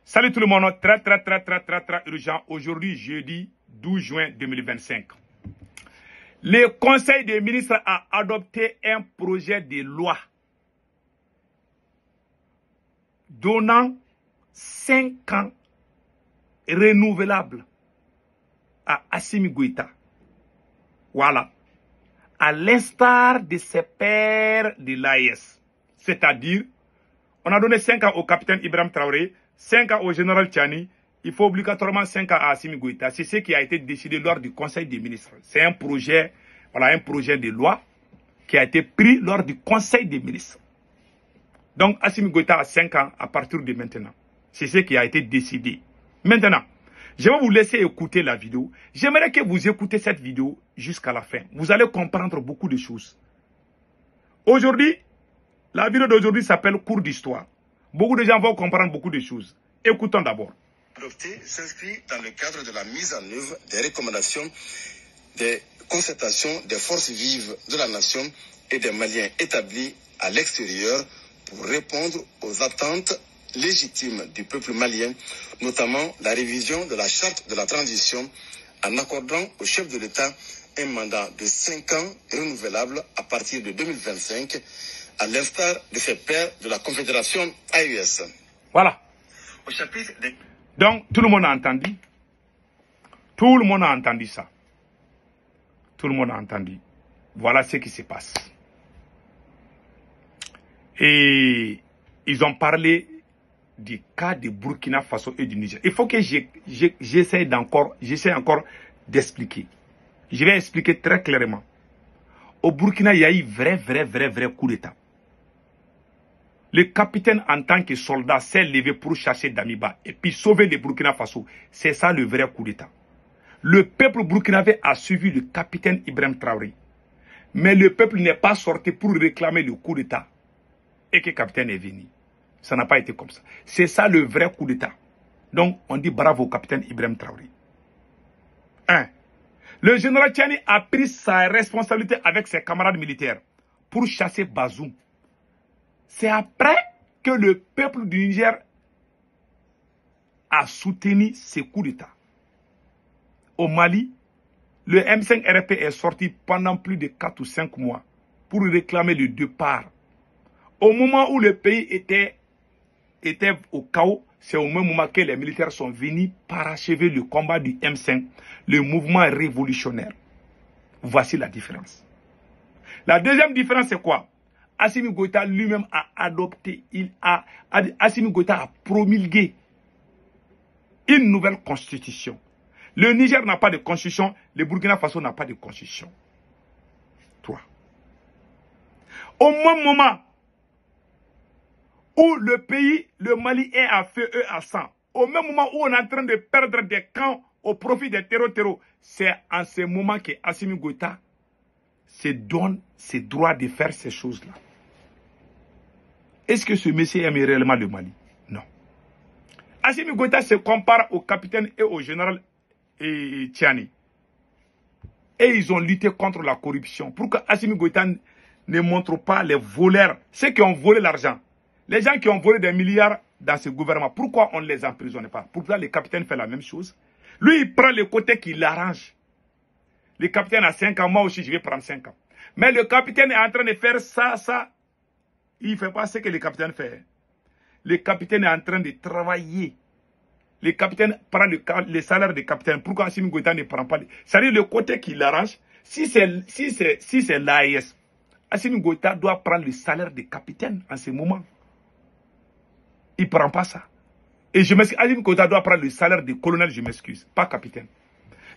Salut tout le monde, très urgent. Aujourd'hui, jeudi 12 juin 2025. Le Conseil des ministres a adopté un projet de loi donnant 5 ans renouvelables à Assimi Goïta. Voilà. À l'instar de ses pairs de l'AES. C'est-à-dire, on a donné 5 ans au capitaine Ibrahim Traoré, 5 ans au général Tchani, il faut obligatoirement 5 ans à Assimi Goïta. C'est ce qui a été décidé lors du Conseil des ministres. C'est un projet, voilà, un projet de loi qui a été pris lors du Conseil des ministres. Donc, Assimi Goïta a 5 ans à partir de maintenant. C'est ce qui a été décidé. Maintenant, je vais vous laisser écouter la vidéo. J'aimerais que vous écoutez cette vidéo jusqu'à la fin. Vous allez comprendre beaucoup de choses. Aujourd'hui, la vidéo d'aujourd'hui s'appelle Cours d'histoire. Beaucoup de gens vont comprendre beaucoup de choses. Écoutons d'abord. Adopté s'inscrit dans le cadre de la mise en œuvre des recommandations des concertations des forces vives de la nation et des Maliens établis à l'extérieur pour répondre aux attentes légitimes du peuple malien, notamment la révision de la charte de la transition en accordant au chef de l'État un mandat de 5 ans renouvelable à partir de 2025, à l'instar de ses pairs de la Confédération AES. Voilà. Au chapitre des... Donc, tout le monde a entendu. Tout le monde a entendu ça. Tout le monde a entendu. Voilà ce qui se passe. Et ils ont parlé du cas de Burkina Faso et du Niger. Il faut que j'essaie encore d'expliquer. Je vais expliquer très clairement. Au Burkina, il y a eu vrai coup d'État. Le capitaine, en tant que soldat, s'est levé pour chasser Damiba et puis sauver le Burkina Faso. C'est ça le vrai coup d'État. Le peuple burkinabé a suivi le capitaine Ibrahim Traoré. Mais le peuple n'est pas sorti pour réclamer le coup d'État et que le capitaine est venu. Ça n'a pas été comme ça. C'est ça le vrai coup d'État. Donc, on dit bravo au capitaine Ibrahim Traoré. 1. Le général Tchani a pris sa responsabilité avec ses camarades militaires pour chasser Bazoum. C'est après que le peuple du Niger a soutenu ces coups d'État. Au Mali, le M5-RP est sorti pendant plus de 4 ou 5 mois pour réclamer le départ. Au moment où le pays était au chaos, c'est au même moment que les militaires sont venus parachever le combat du M5, le mouvement révolutionnaire. Voici la différence. La deuxième différence, c'est quoi? Assimi Goïta lui-même a adopté, Assimi Goïta a promulgué une nouvelle constitution. Le Niger n'a pas de constitution, le Burkina Faso n'a pas de constitution. 3. Au même moment où le pays, le Mali est à feu et à sang, au même moment où on est en train de perdre des camps au profit des terreaux, c'est en ce moment que Assimi Goïta se donne ses droits de faire ces choses-là. Est-ce que ce monsieur aime réellement le Mali? Non. Assimi Goïta se compare au capitaine et au général Tchani. Et ils ont lutté contre la corruption. Pour que Assimi Goïta ne montre pas les voleurs, ceux qui ont volé l'argent. Les gens qui ont volé des milliards dans ce gouvernement, pourquoi on ne les emprisonne pas? Pourquoi le capitaine fait la même chose? Lui, il prend le côté qui l'arrange. Le capitaine a 5 ans, moi aussi je vais prendre 5 ans. Mais le capitaine est en train de faire ça. Il ne fait pas ce que le capitaine fait. Le capitaine est en train de travailler. Le capitaine prend le salaire du capitaine. Pourquoi Assimi Goïta ne prend pas? C'est-à-dire le côté qui l'arrange. Si c'est l'AES, Assimi Goïta doit prendre le salaire du capitaine en ce moment. Il ne prend pas ça. Et je m'excuse, Assimi Goïta doit prendre le salaire du colonel, je m'excuse, pas capitaine.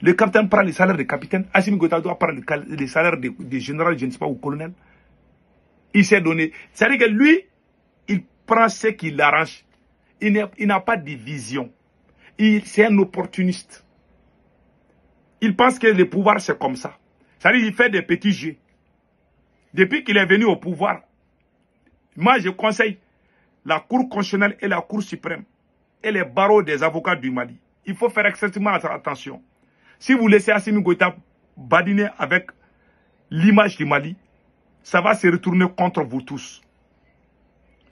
Le capitaine prend le salaire du capitaine. Assimi Goïta doit prendre le salaire du général, je ne sais pas, ou colonel. Il s'est donné. C'est-à-dire que lui, il prend ce qui l'arrange. Il n'a pas de vision. C'est un opportuniste. Il pense que le pouvoir, c'est comme ça. C'est-à-dire qu'il fait des petits jeux. Depuis qu'il est venu au pouvoir, moi, je conseille la Cour constitutionnelle et la Cour suprême et les barreaux des avocats du Mali. Il faut faire extrêmement attention. Si vous laissez Assimi Goïta badiner avec l'image du Mali, ça va se retourner contre vous tous.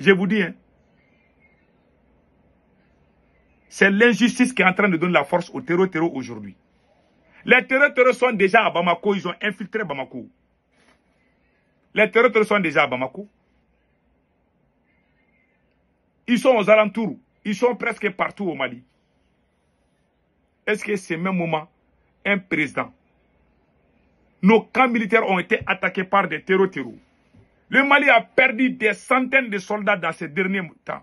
Je vous dis, hein. C'est l'injustice qui est en train de donner la force aux terreaux aujourd'hui. Les terreaux sont déjà à Bamako, ils ont infiltré Bamako. Les terreaux sont déjà à Bamako. Ils sont aux alentours. Ils sont presque partout au Mali. Est-ce que c'est même moment, un président, nos camps militaires ont été attaqués par des terreaux. Le Mali a perdu des centaines de soldats dans ces derniers temps.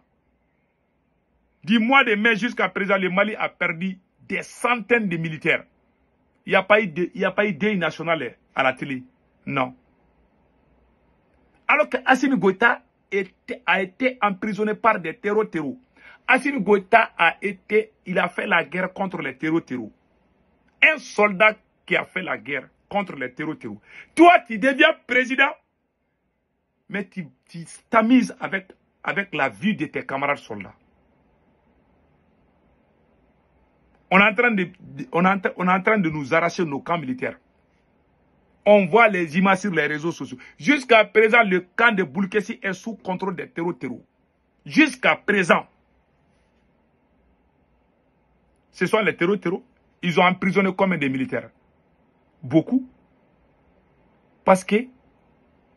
Du mois de mai jusqu'à présent, le Mali a perdu des centaines de militaires. Il n'y a pas eu deuil national à la télé. Non. Alors que Assimi Goïta a été emprisonné par des terreaux. Assimi Goïta il a fait la guerre contre les terreaux. Un soldat qui a fait la guerre contre les terreaux. Toi, tu deviens président, mais tu t'amuses avec la vie de tes camarades soldats. On est en train de nous arracher nos camps militaires. On voit les images sur les réseaux sociaux. Jusqu'à présent, le camp de Boulkessi est sous contrôle des terreaux. Jusqu'à présent. Ce sont les terreaux. Ils ont emprisonné combien de militaires? Beaucoup. Parce que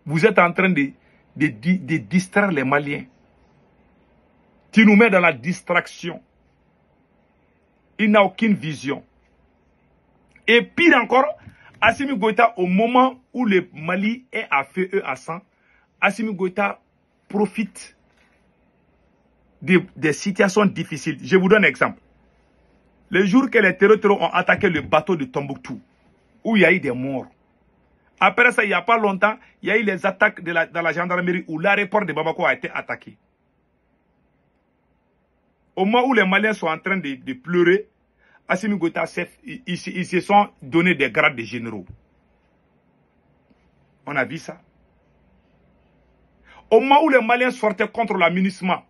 vous êtes en train de distraire les Maliens. Tu nous mets dans la distraction. Il n'a aucune vision. Et pire encore, Assimi Goïta, au moment où le Mali est à feu et à sang, Assimi Goïta profite des situations difficiles. Je vous donne un exemple. Le jour que les terreaux ont attaqué le bateau de Tombouctou, où il y a eu des morts. Après ça, il n'y a pas longtemps, il y a eu les attaques dans la gendarmerie où l'aéroport de Bamako a été attaqué. Au moment où les Maliens sont en train de pleurer, Assimi Goïta, ils se sont donné des grades de généraux. On a vu ça. Au moment où les Maliens sortaient contre l'amunissement,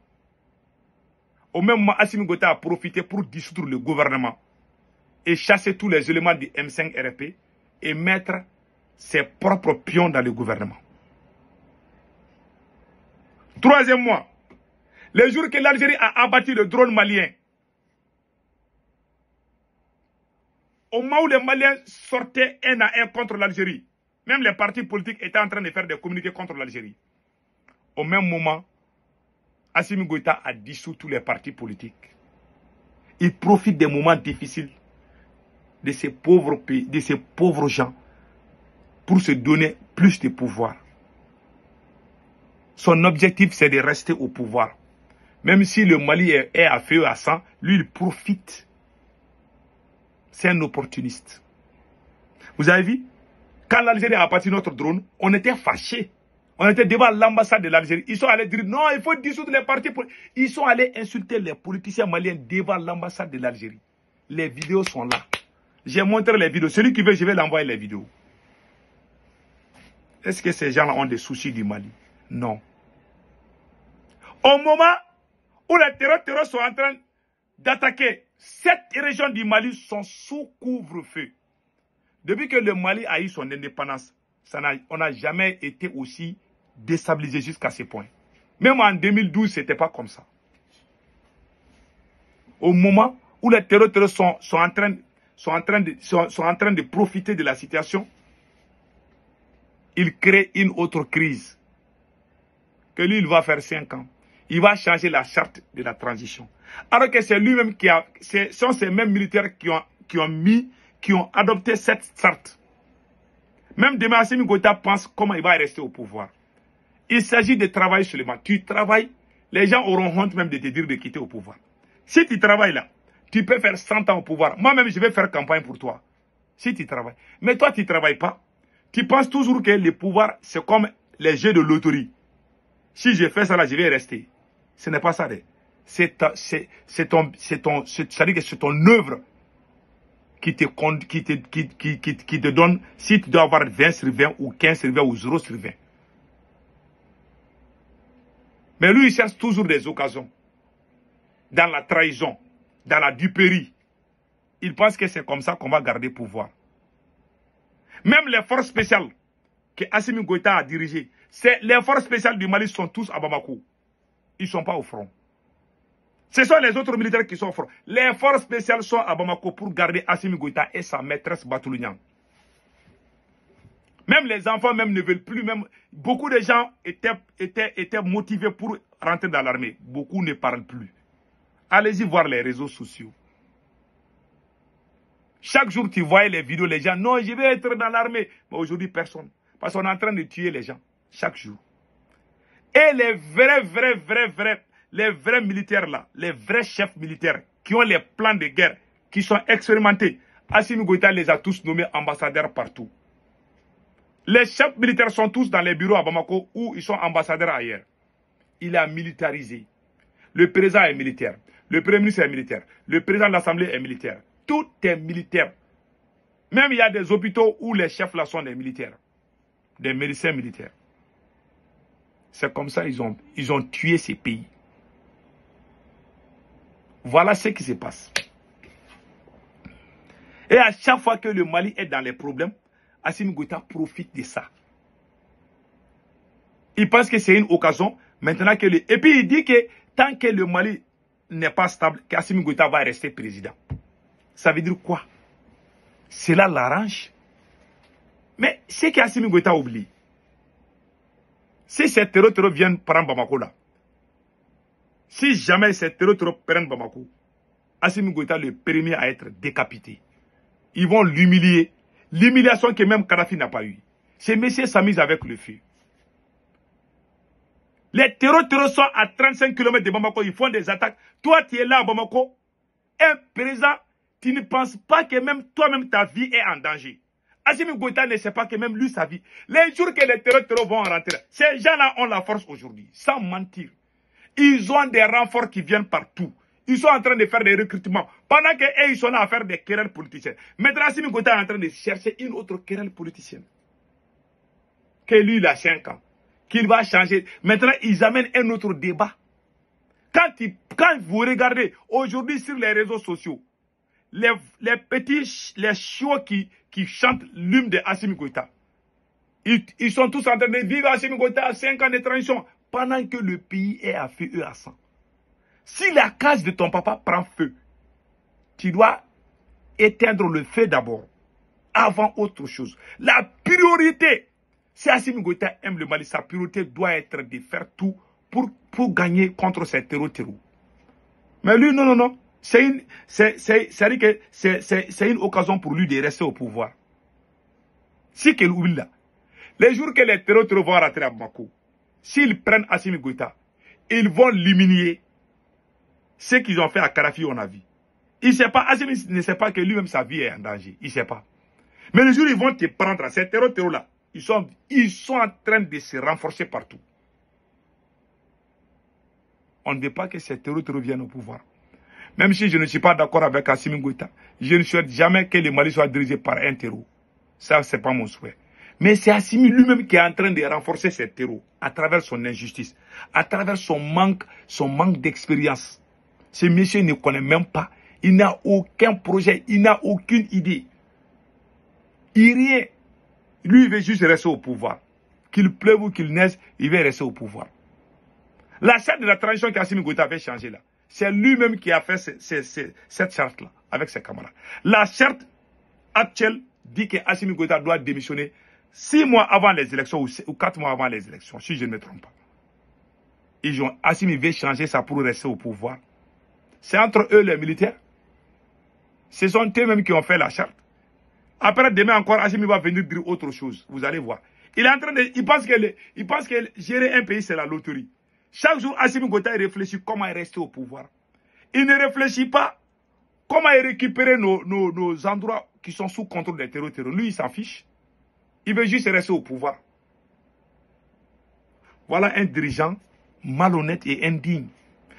au même moment, Assimi Goïta a profité pour dissoudre le gouvernement et chasser tous les éléments du M5 RP et mettre ses propres pions dans le gouvernement. Troisième mois, le jour que l'Algérie a abattu le drone malien, au moment où les Maliens sortaient un à un contre l'Algérie, même les partis politiques étaient en train de faire des communiqués contre l'Algérie. Au même moment, Assimi Goïta a dissous tous les partis politiques. Il profite des moments difficiles de ces pauvres pays, de ces pauvres gens, pour se donner plus de pouvoir. Son objectif, c'est de rester au pouvoir. Même si le Mali est à feu et à sang, lui, il profite. C'est un opportuniste. Vous avez vu? Quand l'Algérie a abattu notre drone, on était fâchés. On était devant l'ambassade de l'Algérie. Ils sont allés dire non, il faut dissoudre les partis politiques. Ils sont allés insulter les politiciens maliens devant l'ambassade de l'Algérie. Les vidéos sont là. J'ai montré les vidéos. Celui qui veut, je vais l'envoyer les vidéos. Est-ce que ces gens-là ont des soucis du Mali? Non. Au moment où les terreaux sont en train d'attaquer, 7 régions du Mali sont sous couvre-feu. Depuis que le Mali a eu son indépendance, on n'a jamais été aussi déstabilisé jusqu'à ce point. Même en 2012, ce n'était pas comme ça. Au moment où les terreaux sont en train de profiter de la situation, il crée une autre crise. Que lui, il va faire 5 ans. Il va changer la charte de la transition. Alors que c'est lui-même ce sont ces mêmes militaires qui ont adopté cette charte. Même demain, Assimi Goïta pense comment il va rester au pouvoir. Il s'agit de travailler seulement. Tu travailles, les gens auront honte même de te dire de quitter au pouvoir. Si tu travailles là, tu peux faire 100 ans au pouvoir. Moi-même, je vais faire campagne pour toi. Si tu travailles. Mais toi, tu ne travailles pas. Tu penses toujours que le pouvoir, c'est comme les jeux de loterie. Si je fais ça là, je vais rester. Ce n'est pas ça. C'est ton œuvre qui te donne si tu dois avoir 20 sur 20 ou 15 sur 20 ou 0 sur 20. Mais lui, il cherche toujours des occasions. Dans la trahison, dans la duperie. Il pense que c'est comme ça qu'on va garder pouvoir. Même les forces spéciales que Assimi Goïta a dirigées, les forces spéciales du Mali sont tous à Bamako. Ils ne sont pas au front. Ce sont les autres militaires qui sont forts. Les forces spéciales sont à Bamako pour garder Assimi Goïta et sa maîtresse Batoulounian. Même les enfants même ne veulent plus. Même beaucoup de gens étaient motivés pour rentrer dans l'armée. Beaucoup ne parlent plus. Allez-y voir les réseaux sociaux. Chaque jour, tu vois les vidéos, les gens, non, je vais être dans l'armée. Mais aujourd'hui, personne. Parce qu'on est en train de tuer les gens. Chaque jour. Et les vrais militaires là, les vrais chefs militaires qui ont les plans de guerre, qui sont expérimentés, Assimi Goïta les a tous nommés ambassadeurs partout. Les chefs militaires sont tous dans les bureaux à Bamako ou ils sont ambassadeurs ailleurs. Il a militarisé. Le président est militaire. Le premier ministre est militaire. Le président de l'Assemblée est militaire. Tout est militaire. Même il y a des hôpitaux où les chefs là sont des militaires. Des médecins militaires. C'est comme ça qu'ils ont tué ces pays. Voilà ce qui se passe. Et à chaque fois que le Mali est dans les problèmes, Assimi Goïta profite de ça. Il pense que c'est une occasion. Maintenant que et puis il dit que tant que le Mali n'est pas stable, qu'Assimi Goïta va rester président. Ça veut dire quoi? Cela l'arrange. Mais c'est qu'Assimi Goïta oublie. Si ces terreurs viennent prendre Bamako là, si jamais ces terreurs prennent Bamako, Assimi Goïta le premier à être décapité. Ils vont l'humilier. L'humiliation que même Kadhafi n'a pas eu. Ces messieurs s'amusent avec le feu. Les terreurs sont à 35 km de Bamako. Ils font des attaques. Toi, tu es là à Bamako. Un président, tu ne penses pas que même toi-même ta vie est en danger. Assimi Goïta ne sait pas que même lui, sa vie. Les jours que les terreurs vont rentrer, ces gens-là ont la force aujourd'hui. Sans mentir. Ils ont des renforts qui viennent partout. Ils sont en train de faire des recrutements. Pendant qu'ils sont là à faire des querelles politiciennes. Maintenant, Assimi Goïta est en train de chercher une autre querelle politicienne. Que lui, il a 5 ans. Qu'il va changer. Maintenant, ils amènent un autre débat. Quand vous regardez aujourd'hui sur les réseaux sociaux, les chiots qui chantent l'hymne de Assimi Goïta, ils sont tous en train de vivre Assimi Goïta à 5 ans de transition. Pendant que le pays est à feu et à sang. Si la case de ton papa prend feu, tu dois éteindre le feu d'abord, avant autre chose. La priorité, si Assimi Goïta aime le Mali, sa priorité doit être de faire tout pour gagner contre ces terreaux. Mais lui, non. C'est une occasion pour lui de rester au pouvoir. Si qu'il oublie là, les jours que les terreaux vont rentrer à Bamako, s'ils prennent Assimi Goïta, ils vont l'humilier. Ce qu'ils ont fait à Kadhafi, on a vu. Il sait pas, Assimi ne sait pas que lui-même sa vie est en danger. Il ne sait pas. Mais le jour où ils vont te prendre, ces terreaux-là, ils sont en train de se renforcer partout. On ne veut pas que ces terreaux viennent au pouvoir. Même si je ne suis pas d'accord avec Assimi Goïta, je ne souhaite jamais que le Mali soit dirigé par un terreau. Ça, ce n'est pas mon souhait. Mais c'est Assimi lui-même qui est en train de renforcer ces terreaux à travers son injustice, à travers son manque d'expérience. Ce monsieur ne connaît même pas. Il n'a aucun projet. Il n'a aucune idée. Rien. Lui, il veut juste rester au pouvoir. Qu'il pleuve ou qu'il neige, il veut rester au pouvoir. La charte de la transition qu'Assimi Goïta avait changé là, c'est lui-même qui a fait cette charte-là avec ses camarades. La charte actuelle dit que Assimi Goïta doit démissionner 6 mois avant les élections ou 4 mois avant les élections, si je ne me trompe pas. Assimi veut changer ça pour rester au pouvoir. C'est entre eux les militaires. Ce sont eux-mêmes qui ont fait la charte. Après, demain encore, Assimi va venir dire autre chose. Vous allez voir. Il est en train de... Il pense que gérer un pays, c'est la loterie. Chaque jour, Assimi Goïta réfléchit comment rester au pouvoir. Il ne réfléchit pas comment récupérer nos endroits qui sont sous contrôle des terroristes. Lui, il s'en fiche. Il veut juste rester au pouvoir. Voilà un dirigeant malhonnête et indigne.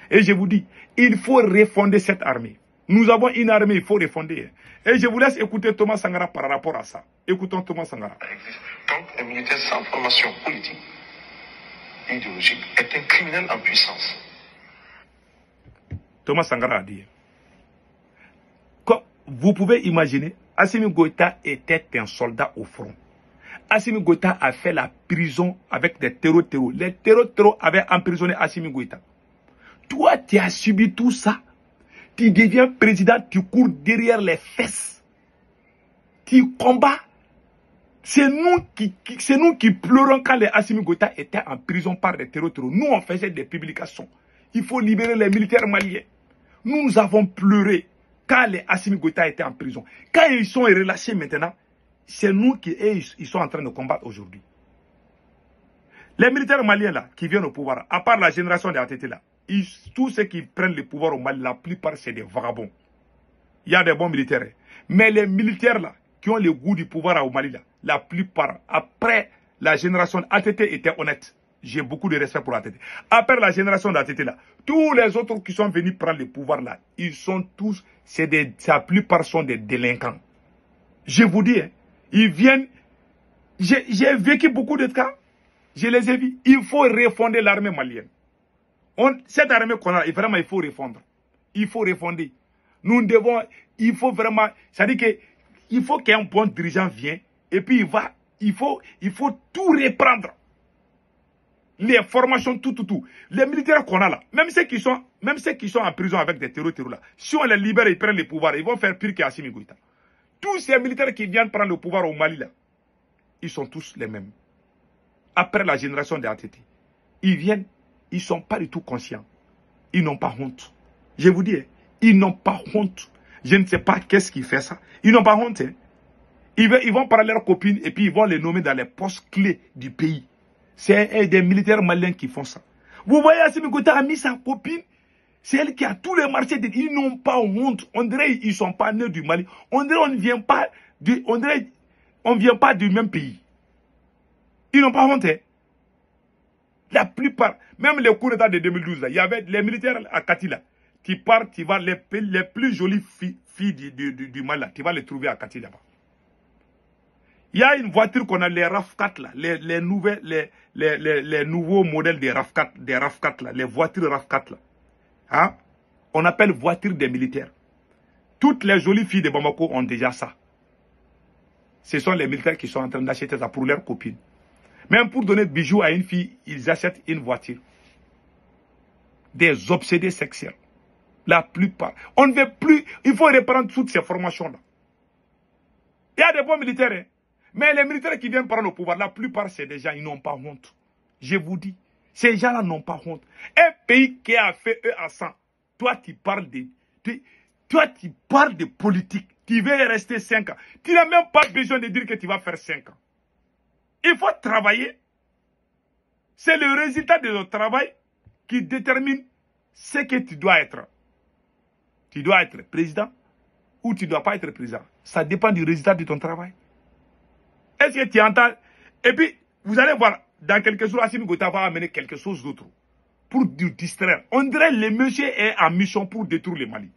Et je vous dis, il faut refonder cette armée. Nous avons une armée, il faut refonder. Et je vous laisse écouter Thomas Sankara par rapport à ça. Écoutons Thomas Sankara. Donc, un militaire sans formation politique et idéologique est un criminel en puissance. Thomas Sankara a dit. Vous pouvez imaginer, Assimi Goïta était un soldat au front. Assimi Goïta a fait la prison avec des terreaux. Les terreaux avaient emprisonné Assimi Goïta. Toi, tu as subi tout ça. Tu deviens président, tu cours derrière les fesses. Tu combats. C'est nous qui pleurons quand les Assimi Goïta étaient en prison par des terroristes. Nous, on faisait des publications. Il faut libérer les militaires maliens. Nous avons pleuré quand les Assimi Goïta étaient en prison. Quand ils sont relâchés maintenant, c'est nous ils sont en train de combattre aujourd'hui. Les militaires maliens là, qui viennent au pouvoir, à part la génération des ATT là, tous ceux qui prennent le pouvoir au Mali, la plupart c'est des vagabonds. Il y a des bons militaires. Mais les militaires là, qui ont le goût du pouvoir au Mali là, la plupart, après la génération ATT était honnête. J'ai beaucoup de respect pour ATT. Après la génération d'ATT là, tous les autres qui sont venus prendre le pouvoir là, ils sont tous, la plupart sont des délinquants. Je vous dis, hein, ils viennent, j'ai vécu beaucoup de cas, je les ai vus. Il faut refonder l'armée malienne. Cette armée qu'on a, vraiment, il faut refondre. Il faut refonder. Nous devons, il faut vraiment, c'est-à-dire que, il faut qu'un bon dirigeant vienne, et puis il faut tout reprendre. Les formations, tout. Les militaires qu'on a là, même ceux qui sont en prison avec des terroristes là, si on les libère, ils prennent le pouvoir, ils vont faire pire qu'Assimi Goïta. Tous ces militaires qui viennent prendre le pouvoir au Mali là, ils sont tous les mêmes. Après la génération des ATT, ils viennent, ils ne sont pas du tout conscients. Ils n'ont pas honte. Je vous dis, ils n'ont pas honte. Je ne sais pas qu'est-ce qui fait ça. Ils n'ont pas honte. Hein. Ils vont parler à leurs copines et puis ils vont les nommer dans les postes clés du pays. C'est des militaires maliens qui font ça. Vous voyez, Assimi Goïta a mis sa copine. C'est elle qui a tous les marchés. Ils n'ont pas honte. On dirait qu'ils ne sont pas nés du Mali. On dirait qu'on ne vient pas du même pays. Ils n'ont pas honte. Hein. La plupart, même les coups d'État de 2012, là, il y avait les militaires à Kati là. Tu pars, tu vas les plus jolies filles du Mali là, tu vas les trouver à Kati là-bas. Il y a une voiture qu'on a, les RAF4 là, les nouveaux modèles des RAF4 là, les voitures RAF4 là. Hein? On appelle voiture des militaires. Toutes les jolies filles de Bamako ont déjà ça. Ce sont les militaires qui sont en train d'acheter ça pour leurs copines. Même pour donner bijoux à une fille, ils achètent une voiture. Des obsédés sexuels. La plupart. On ne veut plus. Il faut reprendre toutes ces formations-là. Il y a des bons militaires. Hein? Mais les militaires qui viennent prendre le pouvoir, la plupart, c'est des gens, ils n'ont pas honte. Je vous dis. Ces gens-là n'ont pas honte. Un pays qui a fait eux à 100. Toi, tu parles de politique. Tu veux rester 5 ans. Tu n'as même pas besoin de dire que tu vas faire 5 ans. Il faut travailler. C'est le résultat de notre travail qui détermine ce que tu dois être. Tu dois être président ou tu ne dois pas être président. Ça dépend du résultat de ton travail. Est-ce que tu entends? Et puis, vous allez voir, dans quelques jours, Assimi Goïta va amener quelque chose d'autre pour nous distraire. On dirait que le monsieur est en mission pour détruire le Mali.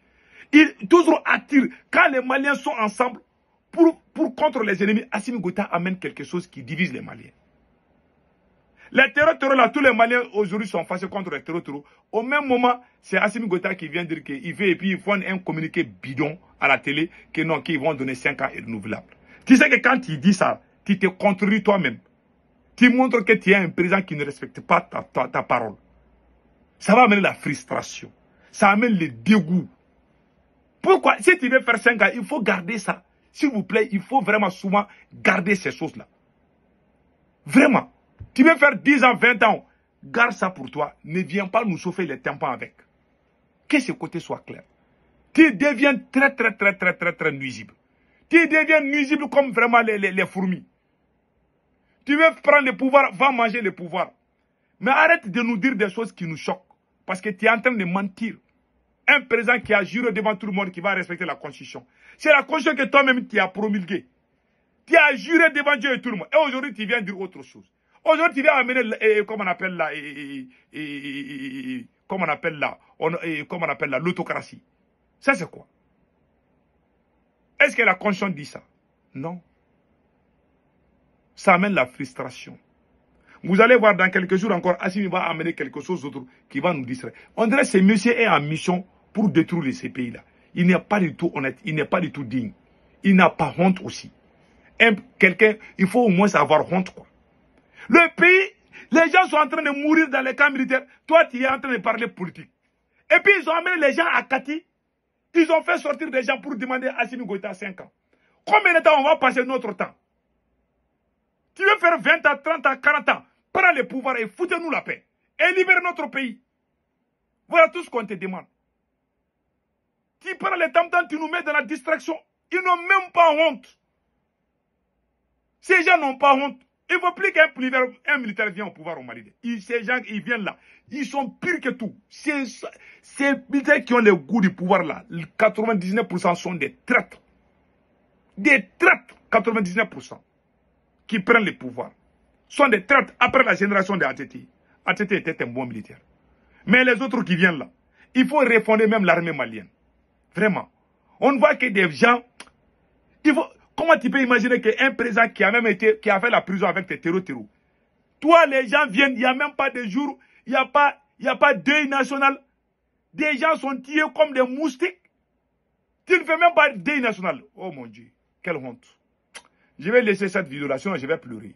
Il toujours attire. Quand les Maliens sont ensemble, pour contre les ennemis, Assimi Goïta amène quelque chose qui divise les Maliens. Les terroristes là, tous les Maliens aujourd'hui sont fâchés contre les terroristes. Au même moment, c'est Assimi Goïta qui vient dire qu'il fait et puis ils font un communiqué bidon à la télé que non, qu'ils vont donner 5 ans et renouvelables. Tu sais que quand tu dis ça, tu te contredis toi-même. Tu montres que tu es un président qui ne respecte pas ta parole. Ça va amener la frustration. Ça amène le dégoût. Pourquoi? Si tu veux faire 5 ans, il faut garder ça. S'il vous plaît, il faut vraiment souvent garder ces choses-là. Vraiment. Tu veux faire 10 ans, 20 ans, garde ça pour toi. Ne viens pas nous chauffer les tympans avec. Que ce côté soit clair. Tu deviens très nuisible. Tu deviens nuisible comme vraiment les fourmis. Tu veux prendre le pouvoir, va manger le pouvoir. Mais arrête de nous dire des choses qui nous choquent. Parce que tu es en train de mentir. Un président qui a juré devant tout le monde qu'il va respecter la Constitution. C'est la Constitution que toi-même tu as promulguée. Tu as juré devant Dieu et tout le monde. Et aujourd'hui, tu viens dire autre chose. Aujourd'hui, tu viens amener, comment on appelle l'autocratie. Ça, c'est quoi? Est-ce que la Constitution dit ça? Non. Ça amène la frustration. Vous allez voir dans quelques jours encore, Assimi va amener quelque chose d'autre qui va nous distraire. On dirait que ce monsieur est en mission pour détruire ces pays-là. Il n'est pas du tout honnête, il n'est pas du tout digne. Il n'a pas honte aussi. Il faut au moins avoir honte, quoi. Le pays, les gens sont en train de mourir dans les camps militaires. Toi, tu es en train de parler politique. Et puis ils ont amené les gens à Kati. Ils ont fait sortir des gens pour demander à Assimi Goïta 5 ans. Combien de temps on va passer notre temps? Tu veux faire 20 ans, 30 ans, 40 ans, prends le pouvoir et foutez-nous la paix. Et libère notre pays. Voilà tout ce qu'on te demande. Tu prends le temps, tu nous mets dans la distraction. Ils n'ont même pas honte. Ces gens n'ont pas honte. Il ne faut plus qu'un militaire vienne au pouvoir au Mali. Ces gens, ils viennent là. Ils sont pires que tout. Ces militaires qui ont le goût du pouvoir là, 99% sont des traîtres. Des traîtres, 99%, qui prennent le pouvoir. Sont des traîtres après la génération de Ateti. Ateti était un bon militaire. Mais les autres qui viennent là, il faut refonder même l'armée malienne. Vraiment. On voit que des gens... Comment tu peux imaginer qu'un président qui a fait la prison avec des terreaux. Toi, les gens viennent, il n'y a même pas de jour, il n'y a pas deuil national. Des gens sont tués comme des moustiques. Tu ne fais même pas deuil national. Oh mon Dieu, quelle honte. Je vais laisser cette vidéo là, sinon je vais pleurer.